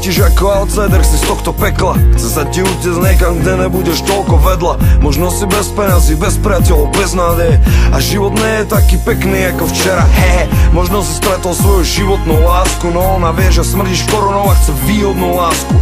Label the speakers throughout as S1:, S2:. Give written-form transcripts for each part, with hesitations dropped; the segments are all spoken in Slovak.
S1: cítiš ako outsider, si z tohto pekla. Chce sa ti utiecť niekam, kde nebudeš toľko vedľa. Možno si bez peňazí, bez priateľov, bez nádeje. A život nie je taký pekný ako včera. Možno si stretol svoju životnú lásku, no ona vie, že smrdíš koronou a chce výhodnú lásku.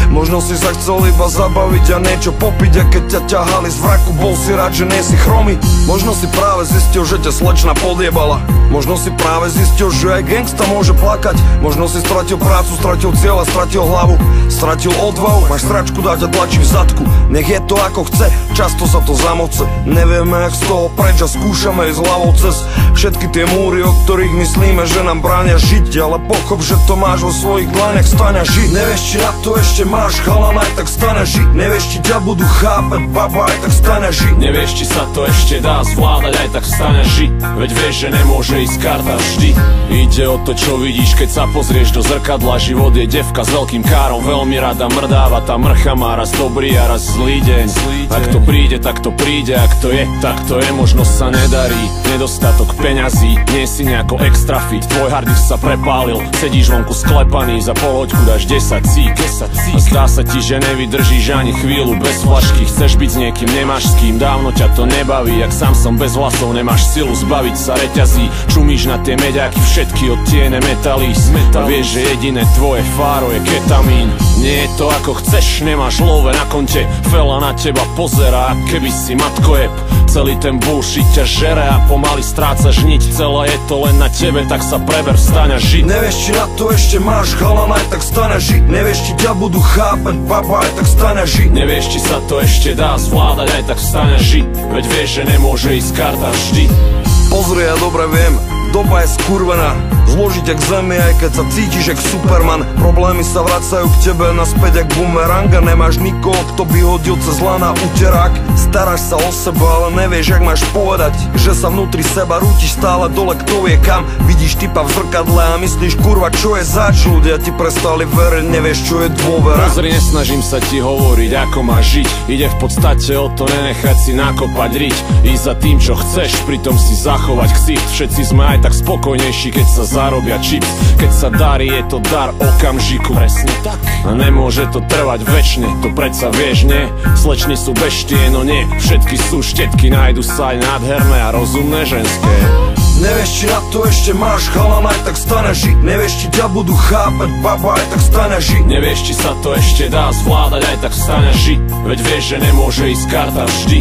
S1: Možno si sa chcel iba zabaviť a niečo popiť, a keď ťa ťahali z vraku, bol si rád, že nie si chromý. Možno si práve zistil, že ťa slečna podjebala. Možno si práve zistil, že aj gangsta môže plakať. Možno si stratil prácu, stratil cieľ a stratil hlavu. Stratil odvahu, máš sračku, dá ťa tlačí v zadku. Nech je to ako chce, často sa to zamoce. Nevieme jak z toho preč a skúšame ísť hlavou cez všetky tie múry, o ktorých myslíme, že nám bránia žiť. Ale pochop, že to máš vo svojich dlaniach, staň a žiť. Nevieš, či na to ešte máš chalan, aj tak staň a žiť. Nevieš, či ťa budú chápať, baba, aj tak staň a žiť.
S2: Nevieš, či sa to ešte dá zvládať, aj tak staň a žiť. Veď vieš, že nemôže ísť karta vždy. Ide o to, čo vidíš, keď sa pozrieš do zrkadla. Život je devka s veľkým károm, veľmi rada mrdáva. Tá mrcha má raz dobrý a raz zlý deň. Ak to príde, tak to príde, ak to je, tak to je. Možno sa nedarí, nedostatok peňazí, nie si nejako extra fit, tvoj harddisk sa prepálil, sedíš vonku sklepaný, za polhoďku dáš 10 cík. A zdá sa ti, že nevydržíš ani chvíľu bez flašky, chceš byť s niekým, nemáš s kým, dávno ťa to nebaví, jak sám som bez vlasov, nemáš silu zbaviť sa reťazí, čumíš na tie meďáky, všetky odtiene metalís. A vieš, že jediné tvoje fáro je ketamín. Nie je to ako chceš, nemáš love na konte, fela na teba pozerá, keby si matkojeb. Celý ten bullshit ťa žere a pomaly strácaš niť. Celé je to len na tebe, tak sa preber, vstaň a žiť.
S1: Nevieš, či na to ešte máš chalan, aj tak staň a žiť. Nevieš, či ťa budú chápať, baba, aj tak staň a žiť.
S2: Nevieš, či sa to ešte dá zvládať, aj tak vstaň a žiť. Veď vieš, že nemôže ísť karta vždy.
S1: Pozri, ja dobre viem, doba je skurvená. Zložiť jak zemi, aj keď sa cítiš jak Superman. Problémy sa vracajú k tebe naspäť jak bumerang. A nemáš nikoho, kto by hodil cez lana uterák. Staráš sa o seba, ale nevieš jak máš povedať, že sa vnútri seba rútiš stále dole, kto vie kam. Vidíš typa v zrkadle a myslíš kurva, čo je zač. Ľudia ti prestali veriť, nevieš čo je dôvera.
S2: Pozri, nesnažím sa ti hovoriť ako máš žiť. Ide v podstate o to nenechať si nakopať riť. Ísť za tým čo chceš, pritom si zachovať ksicht. Všetci sme aj tak spokojnejší, keď sa zarobia čips. Keď sa darí, je to dar okamžiku. Presne tak. A nemôže to trvať večne, to predsa vieš, nie? Slečny sú beštie, no nie všetky sú štetky, nájdu sa aj nádherné a rozumné ženské.
S1: Nevieš, či na to ešte máš chalan, aj tak staň a žiť. Nevieš, či ťa budú chápať, baba, aj tak staň a žiť.
S2: Nevieš, či sa to ešte dá zvládať, aj tak vstaň a žiť. Veď vieš, že nemôže ísť karta vždy.